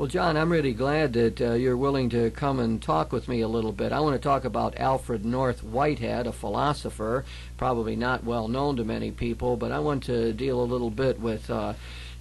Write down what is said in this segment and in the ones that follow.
Well, John, I'm really glad that you're willing to come and talk with me a little bit. I want to talk about Alfred North Whitehead, a philosopher, probably not well known to many people, but I want to deal a little bit with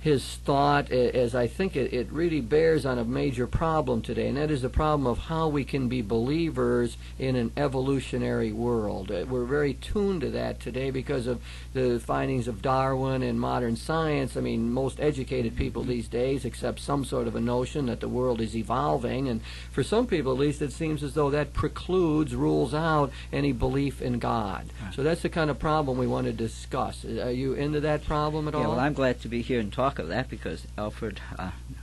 his thought, as I think it really bears on a major problem today, and that is the problem of how we can be believers in an evolutionary world. We're very tuned to that today because of the findings of Darwin and modern science. I mean, most educated people these days accept some sort of a notion that the world is evolving, and for some people at least it seems as though that precludes, rules out any belief in God. So that's the kind of problem we want to discuss. Are you into that problem at all? Yeah, well, I'm glad to be here and talk of that because Alfred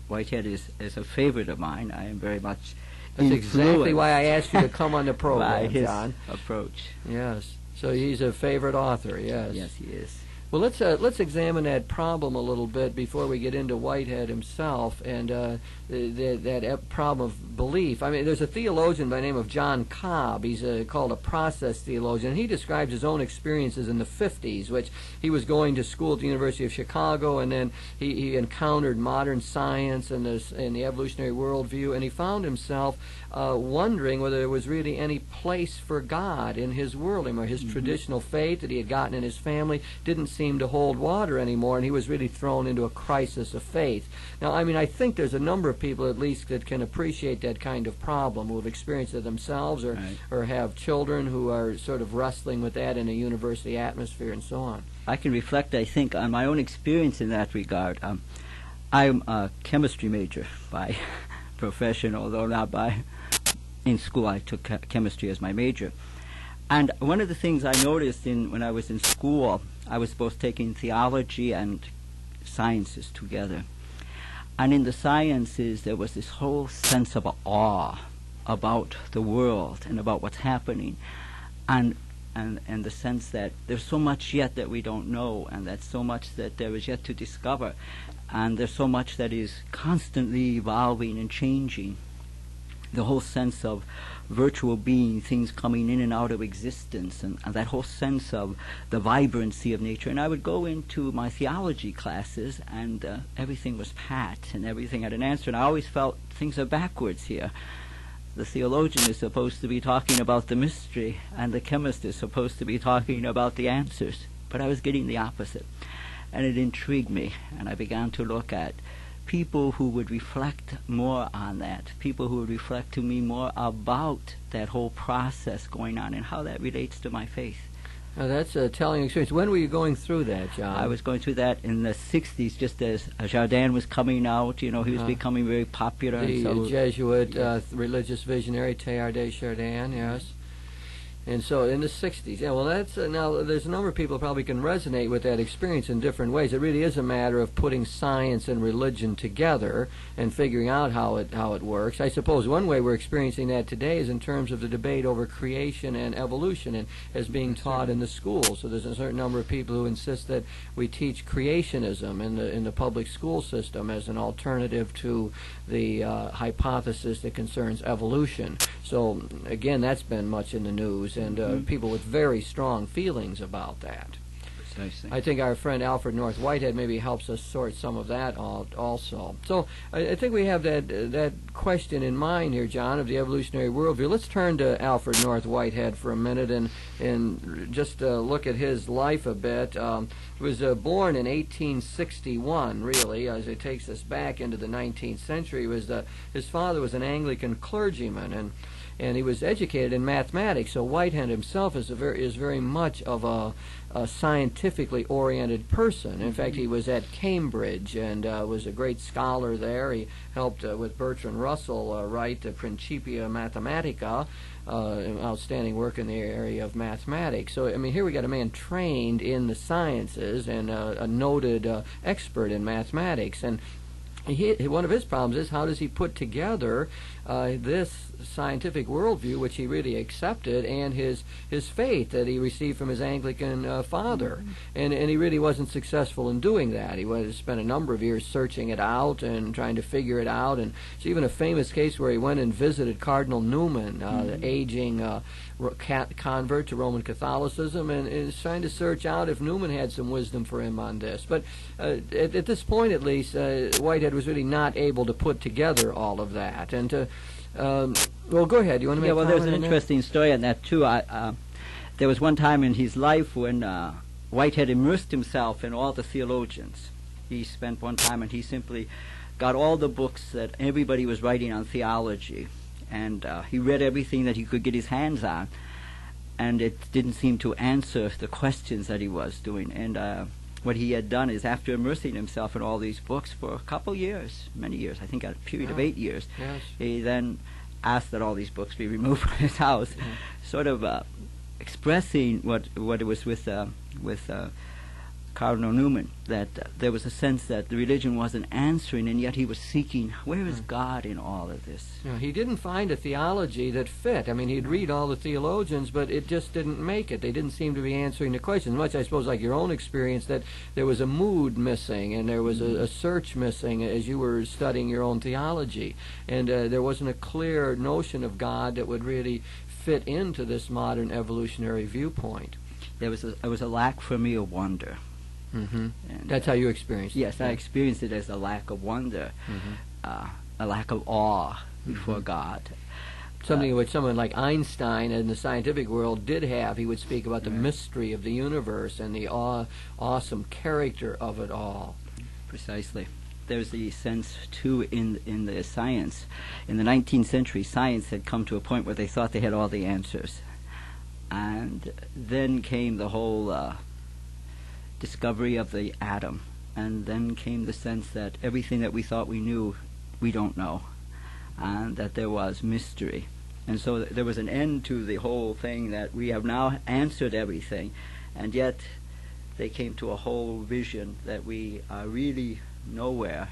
Whitehead is a favorite of mine. I am very much That's exactly why I asked you to come on the program, by his John. approach. Yes. So he's a favorite author, yes. Yes, he is. Well, let's examine that problem a little bit before we get into Whitehead himself and that problem of belief. I mean, there's a theologian by the name of John Cobb. He's called a process theologian. He describes his own experiences in the 50s, which he was going to school at the University of Chicago, and then he encountered modern science and the evolutionary worldview, and he found himself wondering whether there was really any place for God in his world anymore. His traditional faith that he had gotten in his family didn't seem to hold water anymore, and he was really thrown into a crisis of faith. Now, I mean, I think there's a number of people at least that can appreciate that kind of problem, who have experienced it themselves or have children who are sort of wrestling with that in a university atmosphere and so on. I can reflect, I think, on my own experience in that regard. I'm a chemistry major by profession, although not by... In school, I took chemistry as my major. And one of the things I noticed when I was in school, I was both taking theology and sciences together. And in the sciences, there was this whole sense of awe about the world and about what's happening. And the sense that there's so much yet that we don't know, and that's so much that there is yet to discover. And there's so much that is constantly evolving and changing. The whole sense of virtual being, things coming in and out of existence, and that whole sense of the vibrancy of nature. And I would go into my theology classes, and everything was pat, and everything had an answer, and I always felt things are backwards here. The theologian is supposed to be talking about the mystery, and the chemist is supposed to be talking about the answers. But I was getting the opposite, and it intrigued me, and I began to look at people who would reflect more on that, people who would reflect to me more about that whole process going on and how that relates to my faith. Now, that's a telling experience. When were you going through that, John? I was going through that in the 60s, just as Jardin was coming out. You know, he was becoming very popular. The Jesuit religious visionary, Teilhard de Chardin, yes. And so in the 60s, yeah, well, that's now there's a number of people who probably can resonate with that experience in different ways. It really is a matter of putting science and religion together and figuring out how it works. I suppose one way we're experiencing that today is in terms of the debate over creation and evolution and as being taught in the schools. So there's a certain number of people who insist that we teach creationism in the public school system as an alternative to the hypothesis that concerns evolution. So again, that's been much in the news, and people with very strong feelings about that. Precisely. I think our friend Alfred North Whitehead maybe helps us sort some of that out also. So I think we have that question in mind here, John, of the evolutionary worldview. Let's turn to Alfred North Whitehead for a minute and just look at his life a bit. He was born in 1861, really, as it takes us back into the 19th century. His father was an Anglican clergyman, and he was educated in mathematics. So Whitehead himself is very much of a scientifically oriented person. In fact, he was at Cambridge and was a great scholar there. He helped with Bertrand Russell write the Principia Mathematica, outstanding work in the area of mathematics. So, I mean, here we got a man trained in the sciences and a noted expert in mathematics. And one of his problems is how does he put together this scientific worldview, which he really accepted, and his faith that he received from his Anglican father. And he really wasn't successful in doing that. He spent a number of years searching it out and trying to figure it out. And it's even a famous case where he went and visited Cardinal Newman, the aging convert to Roman Catholicism, and is trying to search out if Newman had some wisdom for him on this. But at this point, at least, Whitehead was really not able to put together all of that. And to, well, go ahead. You want to make a comment there's an on that? interesting story on that, too. There was one time in his life when Whitehead immersed himself in all the theologians. He spent one time and he simply got all the books that everybody was writing on theology, and he read everything that he could get his hands on, and it didn't seem to answer the questions that he was doing. And what he had done is, after immersing himself in all these books for a couple years, many years, I think a period of 8 years, Yes. he then asked that all these books be removed from his house, sort of expressing what it was with Cardinal Newman, that there was a sense that the religion wasn't answering, and yet he was seeking, where is God in all of this? You know, he didn't find a theology that fit. I mean, he'd read all the theologians, but it just didn't make it. They didn't seem to be answering the questions. Much, I suppose, like your own experience, that there was a mood missing, and there was a search missing as you were studying your own theology. And there wasn't a clear notion of God that would really fit into this modern evolutionary viewpoint. There was a lack for me of wonder. Mm-hmm. And, That's how you experienced it. Yes, I experienced it as a lack of wonder, a lack of awe before God. Something which someone like Einstein in the scientific world did have. He would speak about the mystery of the universe and the awesome character of it all. Precisely. There's the sense, too, in the science. In the 19th century, science had come to a point where they thought they had all the answers. And then came the whole discovery of the atom. And then came the sense that everything that we thought we knew, we don't know. And that there was mystery. And so there was an end to the whole thing, that we have now answered everything. And yet they came to a whole vision that we are really nowhere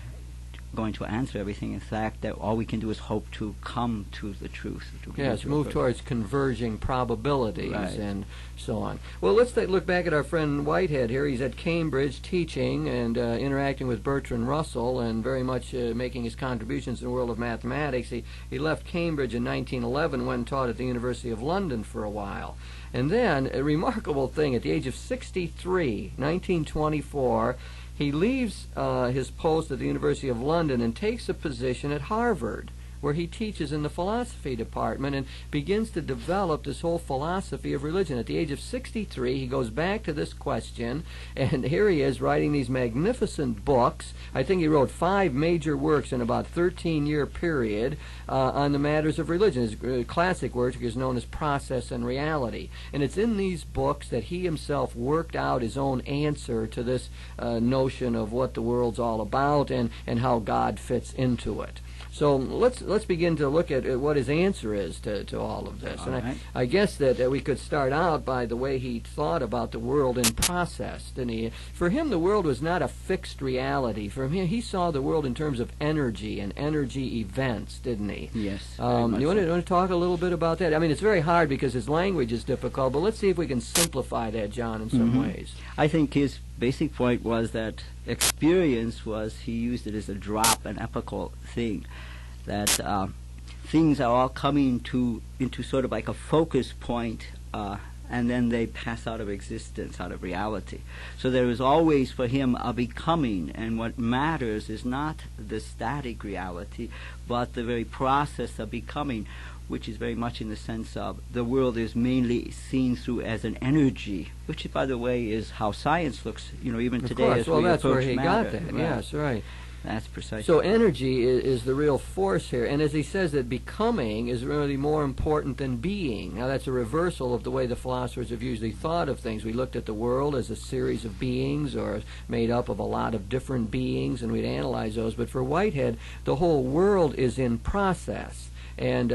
going to answer everything. In fact, that all we can do is hope to come to the truth. Yes, move towards converging probabilities Right. and so on. Well, let's look back at our friend Whitehead here. He's at Cambridge teaching and interacting with Bertrand Russell, and very much making his contributions in the world of mathematics. He left Cambridge in 1911, went and taught at the University of London for a while. And then, a remarkable thing, at the age of 63, 1924, he leaves his post at the University of London and takes a position at Harvard, where he teaches in the philosophy department and begins to develop this whole philosophy of religion. At the age of 63, he goes back to this question, and here he is writing these magnificent books. I think he wrote 5 major works in about a 13-year period on the matters of religion. His classic work is known as Process and Reality. And it's in these books that he himself worked out his own answer to this notion of what the world's all about and how God fits into it. So let's begin to look at what his answer is to all of this. All right. I guess that we could start out by the way he thought about the world in process, didn't he? For him, the world was not a fixed reality. For him, he saw the world in terms of energy and energy events, didn't he? Yes. You want to talk a little bit about that? I mean, it's very hard because his language is difficult, but let's see if we can simplify that, John, in some ways. I think his basic point was that experience was, he used it as a drop, an epochal thing, that things are all coming into sort of like a focus point, and then they pass out of existence, out of reality. So there is always for him a becoming, and what matters is not the static reality, but the very process of becoming, which is very much in the sense of the world is mainly seen through as an energy, which, by the way, is how science looks, even Of today. course. As Well, we that's where approach he matter. got that. Right. Yes, right. That's precisely. So energy is the real force here. And as he says, that becoming is really more important than being. Now, that's a reversal of the way the philosophers have usually thought of things. We looked at the world as a series of beings, or made up of a lot of different beings, and we'd analyze those. But for Whitehead, the whole world is in process. And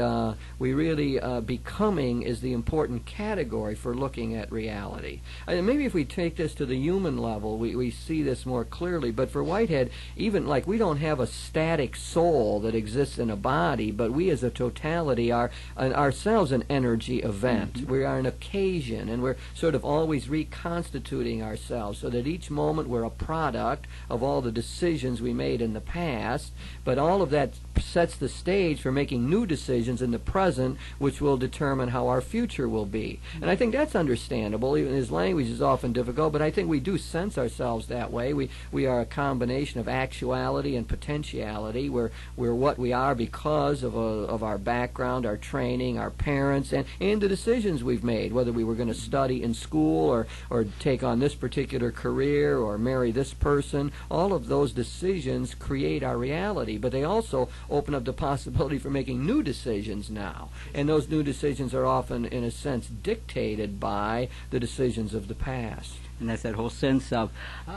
we really, becoming is the important category for looking at reality. Maybe if we take this to the human level, we see this more clearly. But for Whitehead, even like we don't have a static soul that exists in a body, but we as a totality are ourselves an energy event. Mm-hmm. We are an occasion, and we're sort of always reconstituting ourselves so that each moment we're a product of all the decisions we made in the past. But all of that sets the stage for making new decisions in the present, which will determine how our future will be. And I think that's understandable. Even his language is often difficult, but I think we do sense ourselves that way. We are a combination of actuality reality and potentiality. We're what we are because of our background, our training, our parents, and the decisions we've made, whether we were going to study in school or take on this particular career or marry this person. All of those decisions create our reality, but they also open up the possibility for making new decisions now. And those new decisions are often, in a sense, dictated by the decisions of the past. And that's that whole sense of,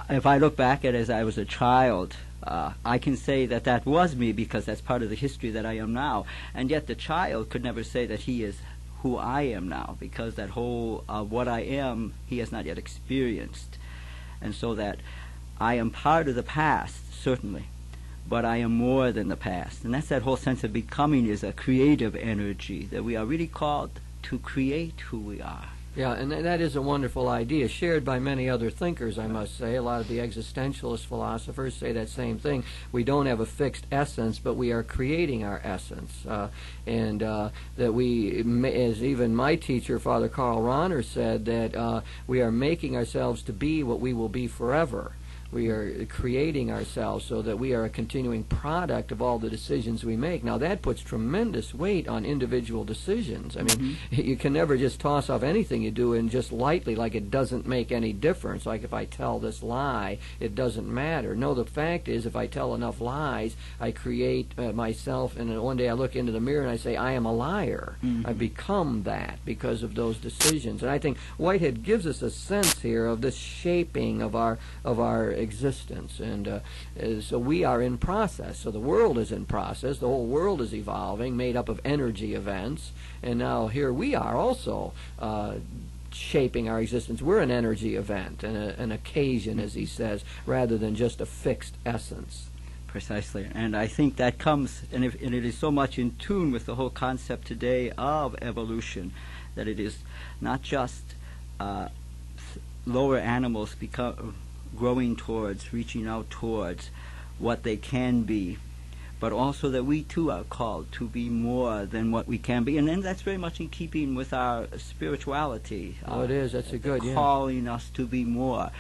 if I look back at it as I was a child, I can say that that was me because that's part of the history that I am now. And yet the child could never say that he is who I am now, because that whole what I am, he has not yet experienced. And so that I am part of the past, certainly, but I am more than the past. And that's that whole sense of becoming is a creative energy, that we are really called to create who we are. Yeah, and that is a wonderful idea, shared by many otother thinkers, I must say. A lot of the existentialist philosophers say that same thing. We don't have a fixed essence, but we are creating our essence. And that we, as even my teacher, Father Karl Rahner, said, that we are making ourselves to be what we will be forever. We are creating ourselves so that we are a continuing product of all the decisions we make. Now, that puts tremendous weight on individual decisions. I mean, you can never just toss off anything you do and just lightly, like it doesn't make any difference. Like if I tell this lie, it doesn't matter. No, the fact is, if I tell enough lies, I create myself, and one day I look into the mirror and I say, I am a liar. I become that because of those decisions. And I think Whitehead gives us a sense here of this shaping of our existence, and so we are in process. So the world is in process. The whole world is evolving, made up of energy events, and now here we are also shaping our existence. We're an energy event and an occasion, as he says, rather than just a fixed essence. Precisely, and I think that comes, and it is so much in tune with the whole concept today of evolution, that it is not just lower animals growing towards, reaching out towards what they can be, but also that we too are called to be more than what we can be. And then that's very much in keeping with our spirituality. Oh, it is. That's a good, yeah. Calling us to be more.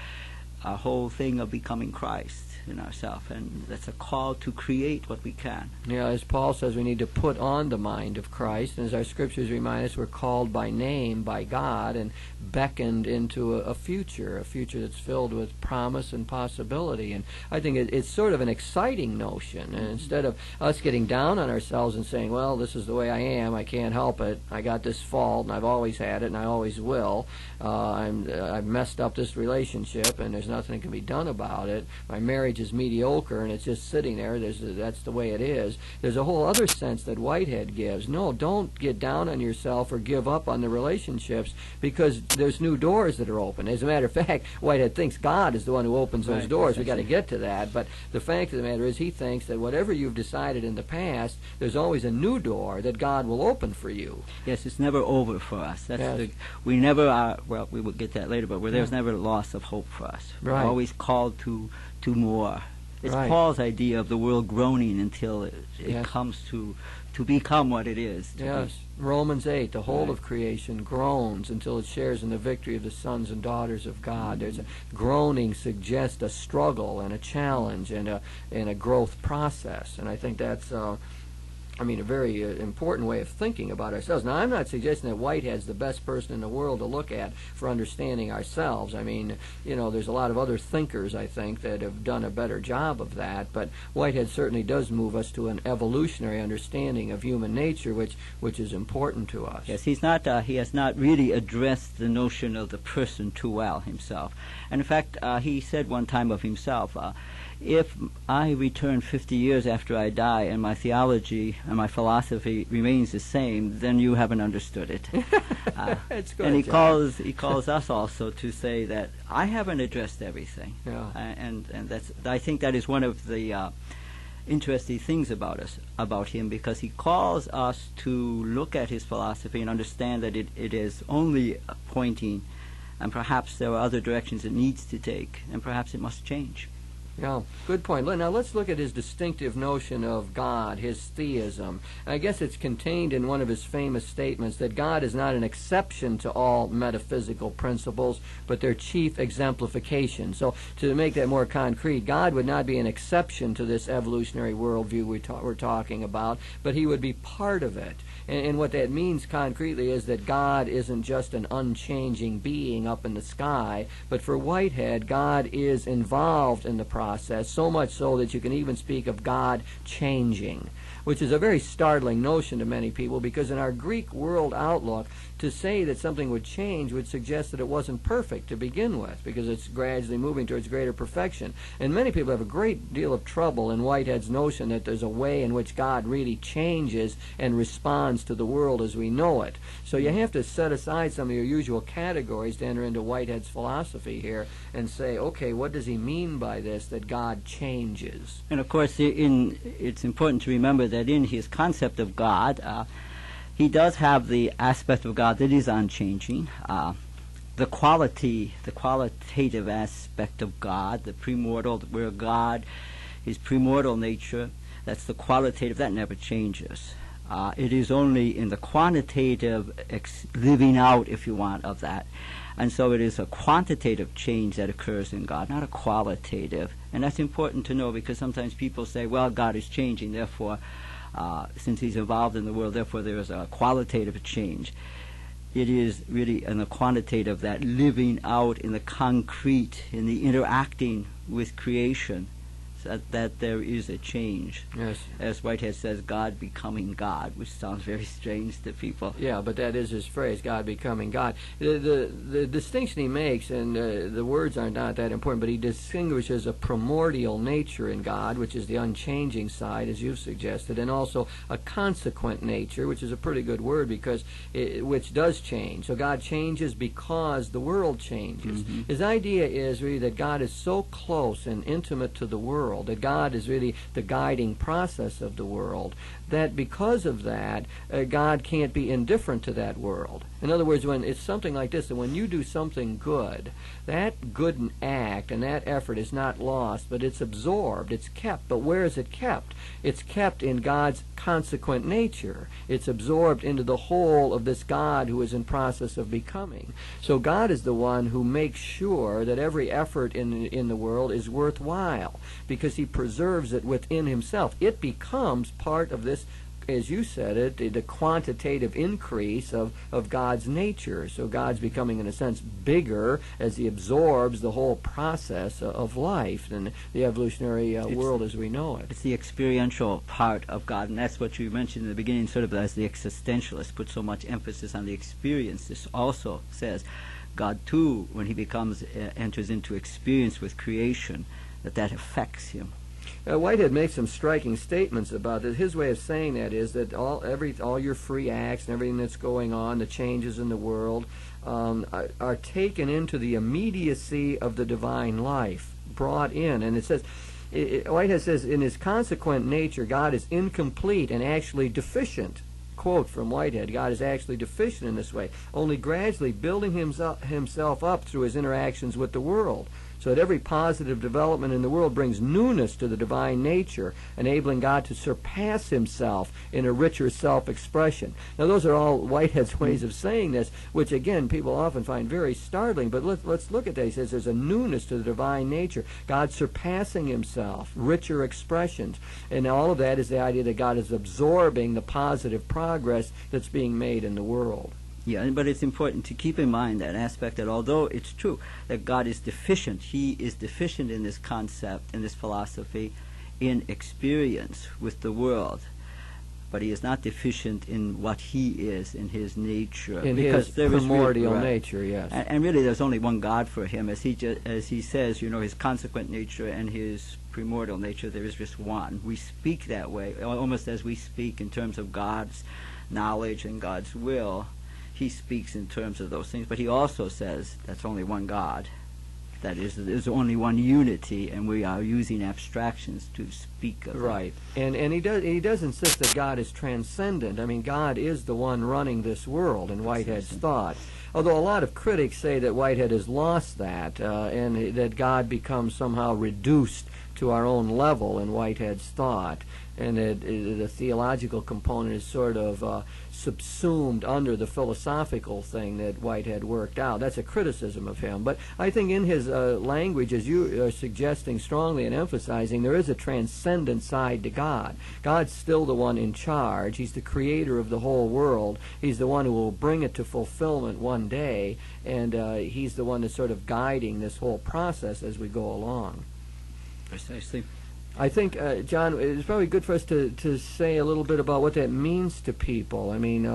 A whole thing of becoming Christ in ourselves, and that's a call to create what we can. Yeah, as Paul says, we need to put on the mind of Christ, and as our scriptures remind us, we're called by name by God and beckoned into a future that's filled with promise and possibility. And I think it's sort of an exciting notion, and instead of us getting down on ourselves and saying, well, this is the way I am, I can't help it, I got this fault, and I've always had it, and I always will, I've messed up this relationship, and there's nothing that can be done about it, my marriage is mediocre and it's just sitting there, that's the way it is. There's a whole other sense that Whitehead gives. No, don't get down on yourself or give up on the relationships, because there's new doors that are open. As a matter of fact, Whitehead thinks God is the one who opens those doors. We've got to get to that, but the fact of the matter is, he thinks that whatever you've decided in the past, there's always a new door that God will open for you. Yes, it's never over for us. We never are, well, we will get that later, but there's never a loss of hope for us. We're always called to more. It's Paul's idea of the world groaning until it comes to become what it is. Yes. Romans 8, the whole of creation groans until it shares in the victory of the sons and daughters of God. There's a groaning suggests a struggle and a challenge and a growth process. And I think that's a very important way of thinking about ourselves. Now, I'm not suggesting that Whitehead's the best person in the world to look at for understanding ourselves. I mean, there's a lot of other thinkers, I think, that have done a better job of that, but Whitehead certainly does move us to an evolutionary understanding of human nature, which is important to us. Yes, he has not really addressed the notion of the person too well himself. And in fact, he said one time of himself, if I return 50 years after I die and my theology and my philosophy remains the same, then you haven't understood it. It's good, and he John. calls us also to say that I haven't addressed everything. Yeah. And I think that is one of the interesting things about him, because he calls us to look at his philosophy and understand that it is only pointing, and perhaps there are other directions it needs to take, and perhaps it must change. Yeah, good point. Now let's look at his distinctive notion of God, his theism. I guess it's contained in one of his famous statements that God is not an exception to all metaphysical principles, but their chief exemplification. So to make that more concrete, God would not be an exception to this evolutionary worldview we're talking about, but he would be part of it. And what that means concretely is that God isn't just an unchanging being up in the sky, but for Whitehead, God is involved in the process, so much so that you can even speak of God changing, which is a very startling notion to many people, because in our Greek world outlook, to say that something would change would suggest that it wasn't perfect to begin with, because it's gradually moving towards greater perfection. And many people have a great deal of trouble in Whitehead's notion that there's a way in which God really changes and responds to the world as we know it. So you have to set aside some of your usual categories to enter into Whitehead's philosophy here and say, okay, what does he mean by this, that God changes? And of course, it's important to remember that in his concept of God, he does have the aspect of God that is unchanging. The qualitative aspect of God, the primordial, where God, his primordial nature, that's the qualitative, that never changes. It is only in the quantitative living out, if you want, of that. And so it is a quantitative change that occurs in God, not a qualitative. And that's important to know, because sometimes people say, well, God is changing, therefore, since he's involved in the world, therefore there is a qualitative change. It is really in the quantitative, that living out in the concrete, in the interacting with creation, that there is a change. Yes. As Whitehead says, God becoming God, which sounds very strange to people. Yeah, but that is his phrase, God becoming God. The distinction he makes, and the words are not that important, but he distinguishes a primordial nature in God, which is the unchanging side, as you've suggested, and also a consequent nature, which is a pretty good word, because which does change. So God changes because the world changes. Mm-hmm. His idea is really that God is so close and intimate to the world, that God is really the guiding process of the world, that because of that, God can't be indifferent to that world. In other words, when it's something like this, that when you do something good, that good act and that effort is not lost, but it's absorbed, it's kept. But where is it kept? It's kept in God's consequent nature. It's absorbed into the whole of this God who is in process of becoming. So God is the one who makes sure that every effort in the world is worthwhile, because he preserves it within himself. It becomes part of this, as you said it, the quantitative increase of God's nature. So God's becoming, in a sense, bigger as he absorbs the whole process of life than the evolutionary world as we know it. It's the experiential part of God, and that's what you mentioned in the beginning, sort of as the existentialist put so much emphasis on the experience. This also says God, too, when he enters into experience with creation, that affects him. Whitehead makes some striking statements about it. His way of saying that is that all your free acts and everything that's going on, the changes in the world, are taken into the immediacy of the divine life, brought in. And it says, Whitehead says, in his consequent nature, God is incomplete and actually deficient. Quote from Whitehead, God is actually deficient in this way, only gradually building himself up through his interactions with the world, so that every positive development in the world brings newness to the divine nature, enabling God to surpass himself in a richer self-expression. Now, those are all Whitehead's ways of saying this, which, again, people often find very startling, but let's look at that. He says there's a newness to the divine nature, God surpassing himself, richer expressions, and all of that is the idea that God is absorbing the positive progress that's being made in the world. Yeah, but it's important to keep in mind that aspect, that although it's true that God is deficient, he is deficient in this concept, in this philosophy, in experience with the world, but he is not deficient in what he is, in his nature. In his primordial nature, yes. And really there's only one God for him. As he says, his consequent nature and his primordial nature, there is just one. We speak that way, almost as we speak in terms of God's knowledge and God's will. He speaks in terms of those things, but he also says that's only one God. That is, there's only one unity, and we are using abstractions to speak of right. And he does insist that God is transcendent. I mean, God is the one running this world in Whitehead's thought. Although a lot of critics say that Whitehead has lost that, and that God becomes somehow reduced to our own level in Whitehead's thought, and the theological component is sort of subsumed under the philosophical thing that Whitehead worked out. That's a criticism of him. But I think in his language, as you are suggesting strongly and emphasizing, there is a transcendent side to God. God's still the one in charge. He's the creator of the whole world. He's the one who will bring it to fulfillment one day, and he's the one that's sort of guiding this whole process as we go along. Precisely. I think, John, it's probably good for us to say a little bit about what that means to people. I mean,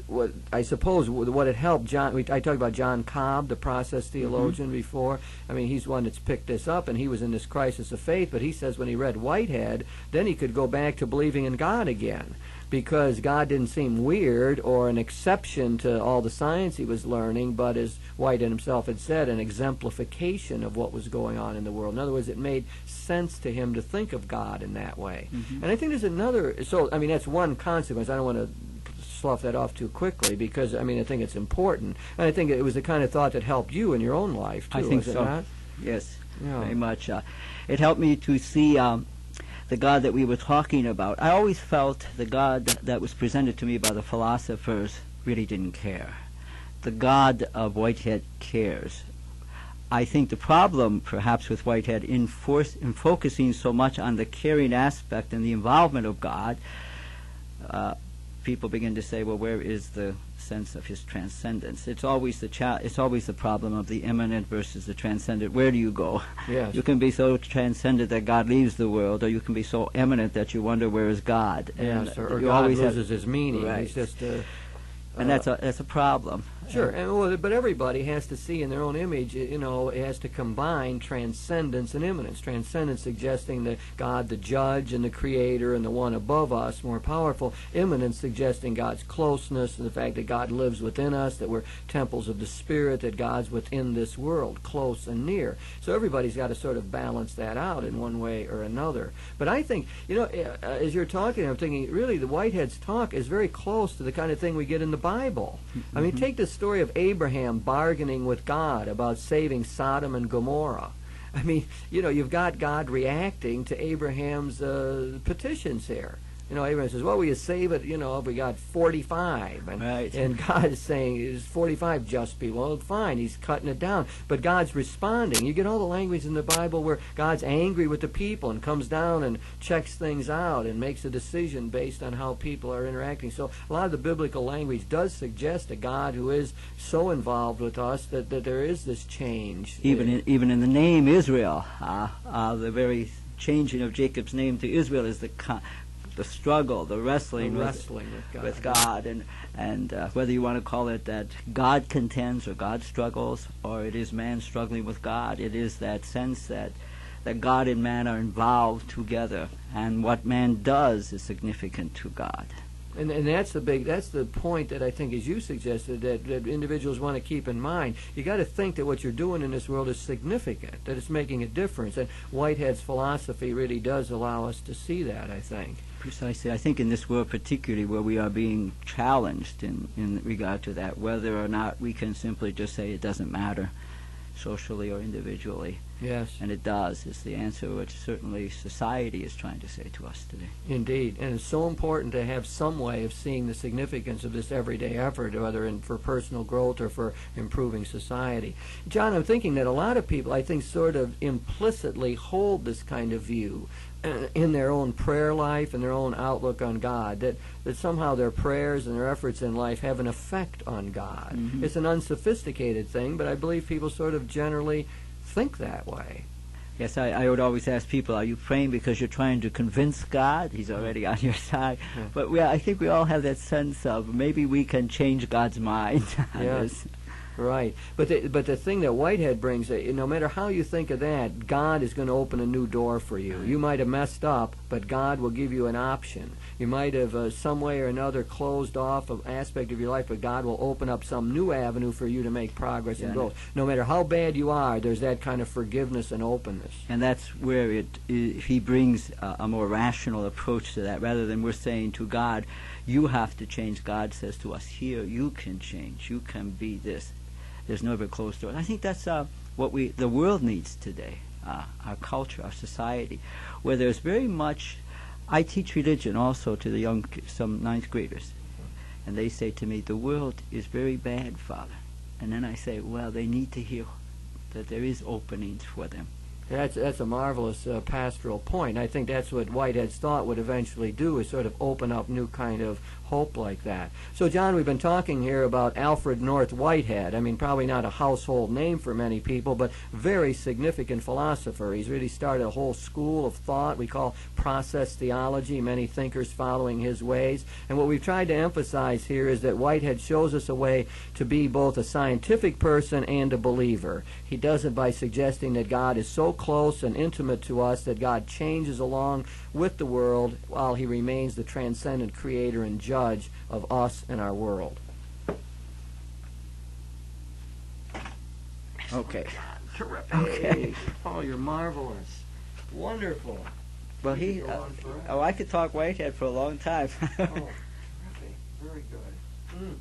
what I suppose what it helped John. I talked about John Cobb, the process theologian, before. I mean, he's one that's picked this up, and he was in this crisis of faith. But he says when he read Whitehead, then he could go back to believing in God again, because God didn't seem weird or an exception to all the science he was learning, but as Whitehead himself had said, an exemplification of what was going on in the world. In other words, it made sense to him to think of God in that way. And I think there's another, so, I mean, that's one consequence. I don't want to slough that off too quickly, because, I mean, I think it's important. And I think it was the kind of thought that helped you in your own life, too, I think was so. it not? Yes, Yeah. very much. It helped me to see the God that we were talking about. I always felt the God that was presented to me by the philosophers really didn't care. The God of Whitehead cares. I think the problem, perhaps, with Whitehead in focusing so much on the caring aspect and the involvement of God, people begin to say, well, where is the sense of his transcendence? It's always the problem of the immanent versus the transcendent. Where do you go? Yes. You can be so transcendent that God leaves the world, or you can be so immanent that you wonder where is God. Yes, or you God always loses his meaning. Right. He's just and that's a problem. Sure, but everybody has to see in their own image, it has to combine transcendence and immanence. Transcendence suggesting that God, the judge and the creator and the one above us, more powerful. Immanence suggesting God's closeness and the fact that God lives within us, that we're temples of the Spirit, that God's within this world, close and near. So everybody's got to sort of balance that out in one way or another. But I think, as you're talking, I'm thinking, really, the Whitehead's talk is very close to the kind of thing we get in the Bible. I mean, take this story of Abraham bargaining with God about saving Sodom and Gomorrah. I mean, you've got God reacting to Abraham's petitions here. Abraham says, well, will you save it, if we got 45? And God is saying, is 45 just be? Well, fine, he's cutting it down. But God's responding. You get all the language in the Bible where God's angry with the people and comes down and checks things out and makes a decision based on how people are interacting. So a lot of the biblical language does suggest a God who is so involved with us that there is this change. Even in the name Israel, the very changing of Jacob's name to Israel is the struggle, the wrestling with God, and whether you want to call it that God contends or God struggles, or it is man struggling with God, it is that sense that God and man are involved together, and what man does is significant to God. And that's the point that I think, as you suggested, that individuals want to keep in mind. You got to think that what you're doing in this world is significant, that it's making a difference. And Whitehead's philosophy really does allow us to see that, I think. Precisely. I think in this world particularly where we are being challenged in regard to that, whether or not we can simply just say it doesn't matter, socially or individually. Yes. And it does. It's the answer which certainly society is trying to say to us today. Indeed. And it's so important to have some way of seeing the significance of this everyday effort, whether for personal growth or for improving society. John, I'm thinking that a lot of people, I think, sort of implicitly hold this kind of view in their own prayer life and their own outlook on God, that somehow their prayers and their efforts in life have an effect on God. Mm-hmm. It's an unsophisticated thing, but I believe people sort of generally think that way. Yes, I would always ask people, are you praying because you're trying to convince God? He's already on your side. Yeah. But I think we all have that sense of maybe we can change God's mind on this. Right. But the thing that Whitehead brings, no matter how you think of that, God is going to open a new door for you. You might have messed up, but God will give you an option. You might have some way or another closed off an aspect of your life, but God will open up some new avenue for you to make progress and growth. No matter how bad you are, there's that kind of forgiveness and openness. And that's where he brings a more rational approach to that. Rather than we're saying to God, you have to change, God says to us, here, you can change. You can be this. There's never a closed door. And I think that's what the world needs today. our culture, our society, where there's very much. I teach religion also to the some ninth graders, and they say to me, "The world is very bad, Father." And then I say, "Well, they need to hear that there is openings for them." That's a marvelous pastoral point. I think that's what Whitehead's thought would eventually do, is sort of open up new kind of hope like that. So, John, we've been talking here about Alfred North Whitehead. I mean, probably not a household name for many people, but very significant philosopher. He's really started a whole school of thought we call process theology, many thinkers following his ways. And what we've tried to emphasize here is that Whitehead shows us a way to be both a scientific person and a believer. He does it by suggesting that God is so close and intimate to us that God changes along with the world while he remains the transcendent creator and judge of us and our world. Okay. Terrific. Okay. Oh, you're marvelous. Wonderful. Well, I could talk Whitehead for a long time. Oh, terrific. Very good.